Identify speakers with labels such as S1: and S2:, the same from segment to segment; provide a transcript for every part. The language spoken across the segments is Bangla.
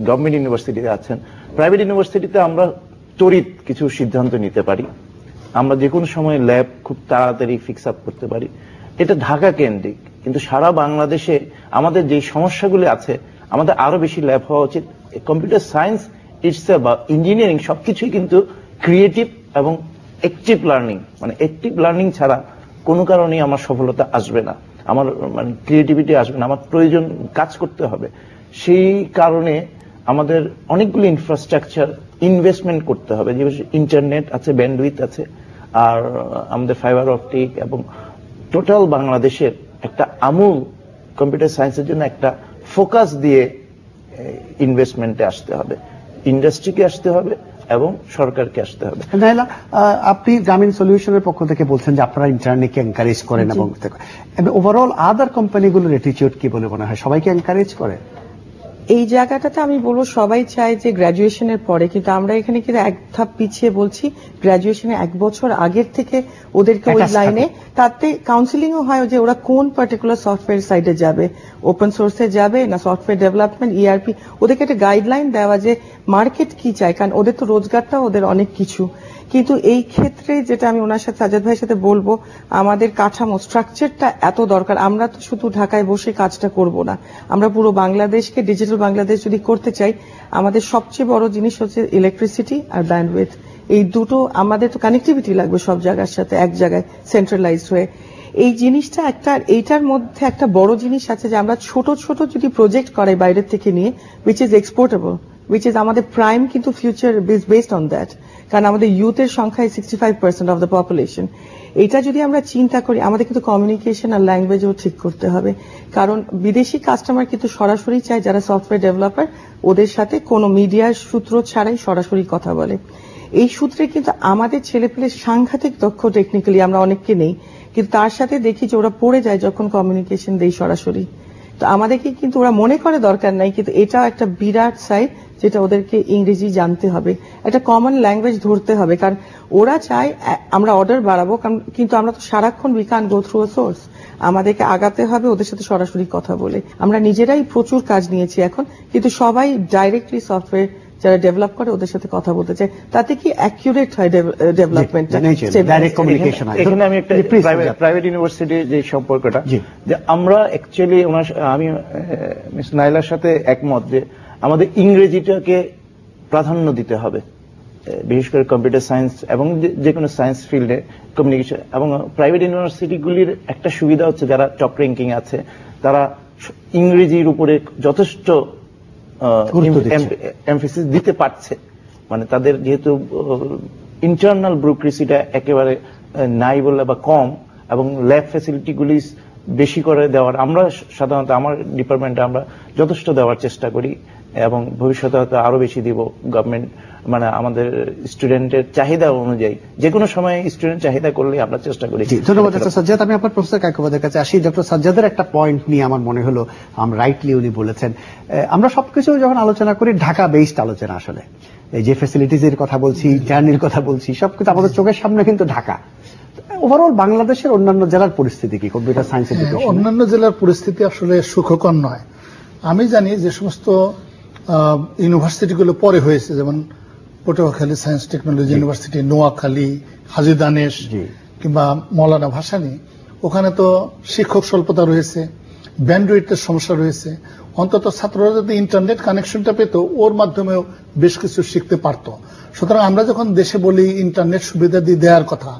S1: গভর্নমেন্ট ইউনিভার্সিটিতে আছেন, প্রাইভেট ইউনিভার্সিটিতে আমরা তড়িৎ কিছু সিদ্ধান্ত নিতে পারি, আমরা যে কোনো সময় ল্যাব খুব তাড়াতাড়ি ফিক্স আপ করতে পারি। এটা ঢাকা কেন্দ্রিক, কিন্তু সারা বাংলাদেশে আমাদের যে সমস্যাগুলি আছে, আমাদের আরো বেশি ল্যাব হওয়া উচিত। কম্পিউটার সায়েন্স ইটস বা ইঞ্জিনিয়ারিং সবকিছুই কিন্তু ক্রিয়েটিভ এবং অ্যাক্টিভ লার্নিং, মানে অ্যাক্টিভ লার্নিং ছাড়া কোনো কারণেই আমার সফলতা আসবে না, আমার মানে ক্রিয়েটিভিটি আসবে না, আমার প্রয়োজন কাজ করতে হবে। সেই কারণে আমাদের অনেকগুলো ইনফ্রাস্ট্রাকচার ইনভেস্টমেন্ট করতে হবে, যে ইন্টারনেট আছে, ব্যান্ডউইথ আছে, আর আমাদের ফাইবার অপটিক, এবং টোটাল বাংলাদেশের একটা আমূল কম্পিউটার সায়েন্সের জন্য একটা ফোকাস দিয়ে ইনভেস্টমেন্টে আসতে হবে, ইন্ডাস্ট্রিকে আসতে হবে এবং সরকারকে আসতে হবে।
S2: নাইলা, আপনি গ্রামীণ সলিউশনের পক্ষ থেকে বলছেন যে আপনারা ইন্টারনেটকে এনকারেজ করেন, এবং ওভারঅল আদার কোম্পানিগুলোর অ্যাটিটিউড কি বলে মনে হয়, সবাইকে এনকারেজ করে?
S3: এই জায়গাটাতে আমি বলবো সবাই চায় যে গ্র্যাজুয়েশনের পরে, কিন্তু আমরা এখানে কিন্তু এক ধাপ পিছিয়ে বলছি, গ্র্যাজুয়েশনের 1 বছর আগের থেকে ওদেরকে ওই লাইনে, তাতে কাউন্সিলিংও হয় যে ওরা কোন পার্টিকুলার সফটওয়্যার সাইডে যাবে, ওপেন সোর্সে যাবে না সফটওয়্যার ডেভেলপমেন্ট, ইআরপি, ওদেরকে একটা গাইডলাইন দেওয়া যে মার্কেট কি চায়, কারণ ওদের তো রোজগারটা ওদের অনেক কিছু। কিন্তু এই ক্ষেত্রে যেটা আমি ওনার সাথে সাজ্জাদ ভাইয়ের সাথে বলবো, আমাদের কাঠামো স্ট্রাকচারটা এত দরকার। আমরা তো শুধু ঢাকায় বসে কাজটা করব না, আমরা পুরো বাংলাদেশকে ডিজিটাল বাংলাদেশ যদি করতে চাই, আমাদের সবচেয়ে বড় জিনিস হচ্ছে ইলেকট্রিসিটি আর ব্যান্ডউইথ। এই দুটো, আমাদের তো কানেক্টিভিটি লাগবে সব জায়গার সাথে, এক জায়গায় সেন্ট্রালাইজড হয়ে। এই জিনিসটা একটা, এইটার মধ্যে একটা বড় জিনিস আছে যে আমরা ছোট ছোট যদি প্রজেক্ট করাই বাইরের থেকে নিয়ে, which is exportable, which is আমাদের প্রাইম কিন্তু ফিউচার বেসড অন দ্যাট, কারণ আমাদের ইউথের সংখ্যায় 65% অফ দ্য পপুলেশন। এটা যদি আমরা চিন্তা করি, আমাদের কিন্তু কমিউনিকেশন আর ল্যাঙ্গুয়েজও ঠিক করতে হবে, কারণ বিদেশি কাস্টমার কিন্তু সরাসরি চায়, যারা সফটওয়্যার ডেভেলপার ওদের সাথে কোনো মিডিয়ার সূত্র ছাড়াই সরাসরি কথা বলে। এই সূত্রে কিন্তু আমাদের ছেলেপেলে সাংঘাতিক দক্ষ টেকনিক্যালি, আমরা অনেককে নেই, কিন্তু তার সাথে দেখি যে ওরা পড়ে যায় যখন কমিউনিকেশন দেই সরাসরি। তো আমাদেরকে কিন্তু ওরা মনে করে দরকার নাই, কিন্তু এটাও একটা বিরাট সাইড যেটা ওদেরকে ইংরেজি জানতে হবে, একটা কমন ল্যাঙ্গুয়েজ ধরতে হবে, কারণ ওরা চায় আমরা অর্ডার বাড়াবো, কিন্তু আমরা তো সারাক্ষণ we can go through a source, আমাদেরকে আগাতে হবে ওদের সাথে সরাসরি কথা বলে। আমরা নিজেরাই প্রচুর কাজ নিয়েছি এখন, কিন্তু সবাই ডাইরেক্টলি সফটওয়্যার যারা ডেভেলপ করে ওদের সাথে কথা বলতে চায়, তাতে কি অ্যাকিউরেট হয় ডেভেলপমেন্ট।
S1: এখানে আমি একটা প্রাইভেট ইউনিভার্সিটির যে সম্পর্কটা, যে আমরা অ্যাকচুয়ালি আমি মিস নাইলার সাথে একমত যে আমাদের ইংরেজিটাকে প্রাধান্য দিতে হবে, বিশেষ করে কম্পিউটার সায়েন্স এবং যে কোনো সায়েন্স ফিল্ডে কমিউনিকেশন। এবং প্রাইভেট ইউনিভার্সিটিগুলির একটা সুবিধা হচ্ছে, যারা টপ র্যাঙ্কিং আছে তারা ইংরেজির উপরে যথেষ্ট এমফেসিস দিতে পারছে, মানে তাদের যেহেতু ইন্টারনাল ব্যুরোক্রেসিটা একেবারে নাই বললে বা কম, এবং ল্যাব ফ্যাসিলিটিগুলি বেশি করে দেওয়ার, আমরা সাধারণত আমার ডিপার্টমেন্টে আমরা যথেষ্ট দেওয়ার চেষ্টা করি, এবং ভবিষ্যতে হয়তো আরো বেশি দিব। গভর্নমেন্ট মানে আমাদের স্টুডেন্টের চাহিদা অনুযায়ী যে কোনো সময় স্টুডেন্ট চাহিদা করলে আমরা চেষ্টা করি।
S2: ধন্যবাদ ডক্টর সাজ্জাদ। আমি আপনার প্রফেসর কায়কোবাদের কাছে আসি। ডক্টর সাজ্জাদের একটা পয়েন্ট নিয়ে আমার মনে হলো, রাইটলি উনি বলেছেন, আমরা সবকিছু যখন আলোচনা করি ঢাকা বেসড আলোচনা, আসলে এই যে ফ্যাসিলিটিজ এর কথা বলছি, জার্নির কথা বলছি, সবকিছু আমাদের চোখের সামনে কিন্তু ঢাকা। ওভারঅল বাংলাদেশের অন্যান্য জেলার পরিস্থিতি কি কম্পিউটার সায়েন্স এডুকেশন?
S4: অন্যান্য জেলার পরিস্থিতি আসলে সুখকর নয়। আমি জানি যে সমস্ত ইউনিভার্সিটিগুলো পরে হয়েছে, যেমন Patuakhali science technology university, Noakhali, Haji Danesh কিংবা মৌলানা ভাসানী, ওখানে তো শিক্ষক স্বল্পতা রয়েছে, ব্যান্ডউইথের সমস্যা রয়েছে। অন্তত ছাত্ররা যদি ইন্টারনেট কানেকশনটা পেত, ওর মাধ্যমেও বেশ কিছু শিখতে পারত। সুতরাং আমরা যখন দেশে বলি ইন্টারনেট সুবিধা দিয়ে দেওয়ার কথা,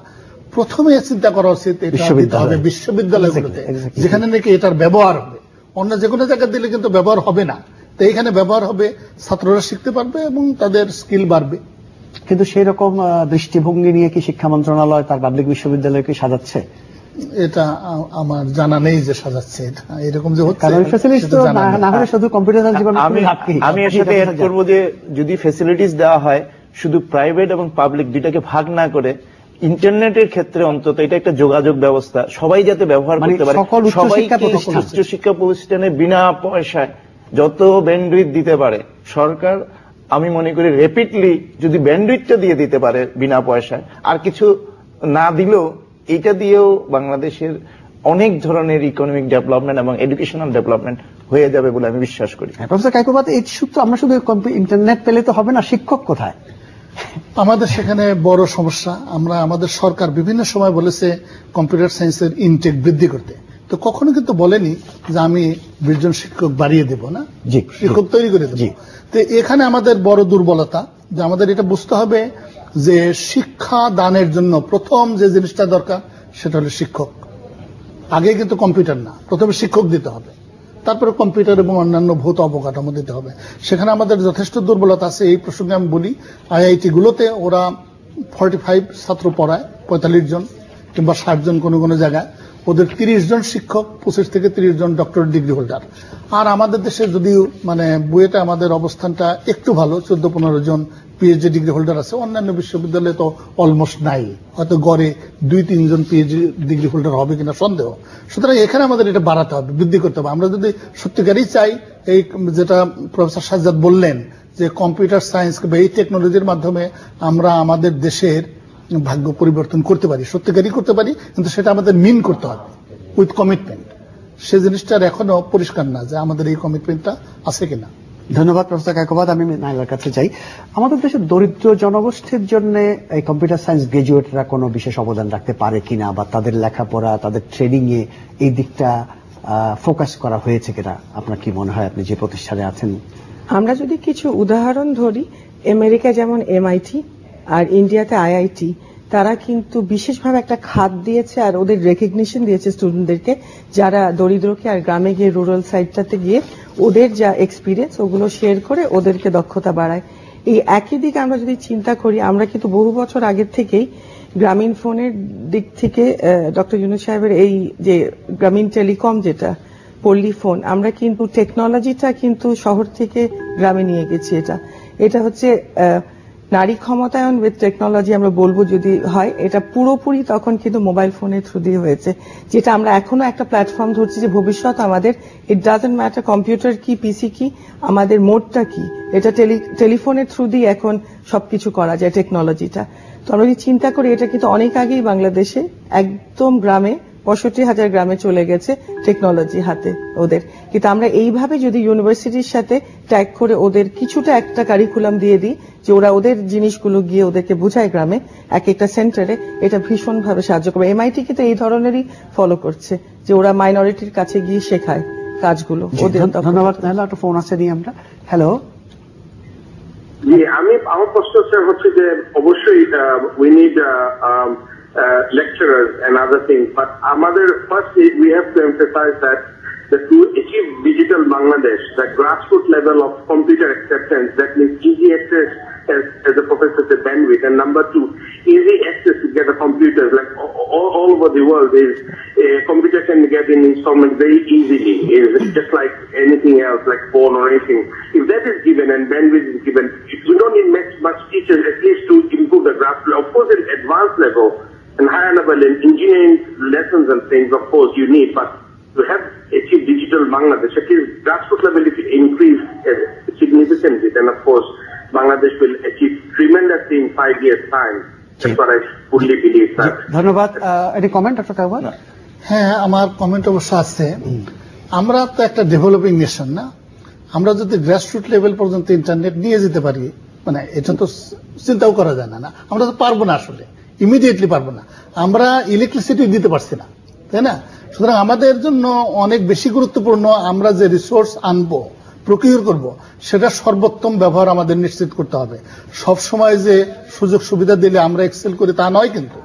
S4: প্রথমে চিন্তা করা উচিত এটা দিতে হবে বিশ্ববিদ্যালয়গুলোতে, যেখানে নাকি এটার ব্যবহার হবে। অন্য যে কোনো জায়গায় দিলে কিন্তু ব্যবহার হবে না, তো এইখানে ব্যবহার হবে, ছাত্ররা শিখতে পারবে এবং তাদের স্কিল বাড়বে।
S2: কিন্তু সেই রকম দৃষ্টিভঙ্গি নিয়ে কি শিক্ষা মন্ত্রণালয় তার পাবলিক বিশ্ববিদ্যালয়কে সাজাচ্ছে?
S4: এটা আমার জানা নেই যে সাজাচ্ছে এটা, এরকম যে হচ্ছে।
S1: আমি এর সাথে এড করবো যে যদি ফ্যাসিলিটিস দেওয়া হয়, শুধু প্রাইভেট এবং পাবলিক দুইটাকে ভাগ না করে, ইন্টারনেটের ক্ষেত্রে অন্তত এটা একটা যোগাযোগ ব্যবস্থা, সবাই যাতে ব্যবহার করতে পারে। সবাইকে উচ্চশিক্ষা প্রতিষ্ঠানে বিনা পয়সায় যত ব্যান্ডউইথ দিতে পারে সরকার, আমি মনে করি র্যাপিডলি যদি ব্যান্ডউইথটা দিয়ে দিতে পারে বিনা পয়সায়, আর কিছু না দিলেও এটা দিয়েও বাংলাদেশের অনেক ধরনের ইকোনমিক ডেভেলপমেন্ট এবং এডুকেশনাল ডেভেলপমেন্ট হয়ে যাবে বলে আমি বিশ্বাস করি।
S2: প্রফেসর কায়কোবাদ, এই সূত্র আমরা শুধু ইন্টারনেট পেলে তো হবে না, শিক্ষক কোথায়?
S4: আমাদের সেখানে বড় সমস্যা। আমাদের সরকার বিভিন্ন সময় বলেছে কম্পিউটার সায়েন্সের ইনটেক বৃদ্ধি করতে, তো কখনো কিন্তু বলেনি যে আমি 20 জন শিক্ষক বাড়িয়ে দেব না, শিক্ষক তৈরি করে দেব। তো এখানে আমাদের বড় দুর্বলতা, যে আমাদের এটা বুঝতে হবে যে শিক্ষা দানের জন্য প্রথম যে জিনিসটা দরকার সেটা হলো শিক্ষক। আগে কিন্তু কম্পিউটার না, প্রথমে শিক্ষক দিতে হবে, তারপরে কম্পিউটার এবং অন্যান্য ভৌত অবকাঠামো দিতে হবে। সেখানে আমাদের যথেষ্ট দুর্বলতা আছে। এই প্রসঙ্গে আমি বলি, আইআইটি গুলোতে ওরা 45 ছাত্র পড়ায়, 45 জন কিংবা 60 জন কোনো কোনো জায়গায়, ওদের 30 জন শিক্ষক, 25 থেকে 30 জন ডক্টরেট ডিগ্রি হোল্ডার। আর আমাদের দেশে যদিও বুয়েটে আমাদের অবস্থানটা একটু ভালো, 14-15 জন পিএইচডি ডিগ্রি হোল্ডার আছে। অন্যান্য বিশ্ববিদ্যালয়ে তো অলমোস্ট নাই, হয়তো গড়ে 2-3 জন পিএইচডি ডিগ্রি হোল্ডার হবে কিনা সন্দেহ। সুতরাং এখানে আমাদের এটা বাড়াতে হবে, বৃদ্ধি করতে হবে। আমরা যদি সত্যিকারই চাই, এই যেটা প্রফেসর সাজ্জাদ বললেন যে কম্পিউটার সায়েন্স বা এই টেকনোলজির মাধ্যমে আমরা আমাদের দেশের ভাগ্য পরিবর্তন করতে পারি, সত্যিকারই করতে পারি, কিন্তু সেটা আমাদের মিন করতে হবে উইথ কমিটমেন্ট। সে জিনিসটার এখনো পরিষ্কার না যে আমাদের এই কমিটমেন্টটা আছে কিনা।
S2: ধন্যবাদ প্রফেসর কায়কোবাদ। আমি নাইলার কাছে চাই, আমাদের দেশের দরিদ্র জনগোষ্ঠীর জন্য এই কম্পিউটার সায়েন্স গ্রাজুয়েটরা কোনো বিশেষ অবদান রাখতে পারে কিনা, বা তাদের লেখাপড়া, তাদের ট্রেনিং এ এই দিকটা ফোকাস করা হয়েছে কিনা, আপনার কি মনে হয়, আপনি যে প্রতিষ্ঠানে আছেন?
S3: আমরা যদি কিছু উদাহরণ ধরি, আমেরিকা যেমন এমআইটি আর ইন্ডিয়াতে আইআইটি, তারা কিন্তু বিশেষভাবে একটা খাত দিয়েছে আর ওদের রেকগনিশন দিয়েছে স্টুডেন্টদেরকে, যারা দরিদ্রকে আর গ্রামে গিয়ে রুরাল সাইডটাতে গিয়ে ওদের যা এক্সপিরিয়েন্স ওগুলো শেয়ার করে ওদেরকে দক্ষতা বাড়ায়। এই একই দিকে আমরা যদি চিন্তা করি, আমরা কিন্তু বহু বছর আগের থেকেই গ্রামীণ ফোনের দিক থেকে ডক্টর ইউনূস সাহেবের এই যে গ্রামীণ টেলিকম, যেটা পল্লী ফোন, আমরা কিন্তু টেকনোলজিটা কিন্তু শহর থেকে গ্রামে নিয়ে গেছি। এটা হচ্ছে নারী ক্ষমতায়ন উইথ টেকনোলজি আমরা বলবো যদি হয়, এটা পুরোপুরি তখন কিন্তু মোবাইল ফোনের থ্রু দিয়ে হয়েছে, যেটা আমরা এখনো একটা প্ল্যাটফর্ম ধরছি যে ভবিষ্যৎ আমাদের ইট ডাজন্ট ম্যাটার কম্পিউটার কি পিসি কি, আমাদের মোডটা কি, এটা টেলিফোনের থ্রু দিয়ে এখন সবকিছু করা যায় টেকনোলজিটা। তো আমরা যদি চিন্তা করি, এটা কিন্তু অনেক আগেই বাংলাদেশে একদম গ্রামে 65,000 গ্রামে চলে গেছে টেকনোলজি হাতে ওদের। কিন্তু আমরা এইভাবে যদি ইউনিভার্সিটির সাথে ট্যাগ করে ওদের কিছুটা একটা কারিকুলাম দিয়ে দিই, যে ওরা ওদের জিনিসগুলো গিয়ে ওদেরকে বুঝায় গ্রামে এক একটা সেন্টারে, এটা ভীষণভাবে সাহায্য করবে। এমআইটি কিন্তু এই ধরনেরই ফলো করছে, যে ওরা মাইনরিটির কাছে গিয়ে শেখায় কাজগুলো ওদের।
S2: ধন্যবাদ। নাহলে একটা ফোন আছে নিয়ে আমরা। হ্যালো।
S5: জি, আমার প্রশ্ন হচ্ছে যে অবশ্যই we need lecturers and other things, but first we have to emphasize that to achieve digital Bangladesh, the grassroots level of computer acceptance, that means easy access, as the professor said, bandwidth, and number 2, easy access to get a computer. Like all over the world, a computer can get in installment very easily. It's just like anything else, like phone or anything. If that is given and bandwidth is given, we don't need much teachers, at least to improve the grassroots. Of course, at advanced level and higher level in engineering lessons and things, of course, you need, but to have achieved digital Bangladesh, at least grassroots level, if it increase significantly, then of course Bangladesh will achieve tremendous in 5 years' time. That's what I fully believe.
S2: ধন্যবাদ। এটি কমেন্ট ডক্টর কায়কোবাদ?
S4: হ্যাঁ, আমার কমেন্ট অবশ্য আছে। আমরা তো একটা ডেভেলপিং নেশন না, আমরা যদি গ্রাসরুট লেভেল পর্যন্ত ইন্টারনেট নিয়ে যেতে পারি, এটা তো চিন্তাও করা যায় না। আমরা তো পারবো না, আসলে ইমিডিয়েটলি পারবো না। আমরা ইলেকট্রিসিটি দিতে পারছি না, তাই না? সুতরাং আমাদের জন্য অনেক বেশি গুরুত্বপূর্ণ আমরা যে রিসোর্স আনবো, প্রকিউর করব, সেটা সর্বোত্তম ব্যবহার আমাদের নিশ্চিত করতে হবে। সব সময় যে সুযোগ সুবিধা দিলে আমরা এক্সেল করি তা নয়, কিন্তু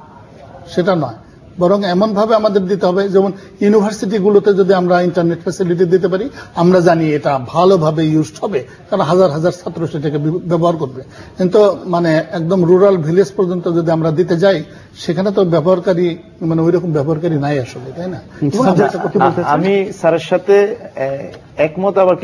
S4: সেটা নয়, বরং এমন ভাবে আমাদের দিতে হবে, যেমন ইউনিভার্সিটি গুলোতে যদি আমরা ইন্টারনেট ফ্যাসিলিটি দিতে পারি, আমরা জানি এটা ভালোভাবে ইউজড হবে, কারণ হাজার হাজার ছাত্র সেটাকে ব্যবহার করবে। কিন্তু একদম রুরাল ভিলেজ পর্যন্ত যদি আমরা দিতে যাই, সেখানে তো ব্যবহারকারী ওইরকম ব্যবহারকারী নাই আসলে, তাই না?
S1: আমি স্যারের সাথে একমত, আবার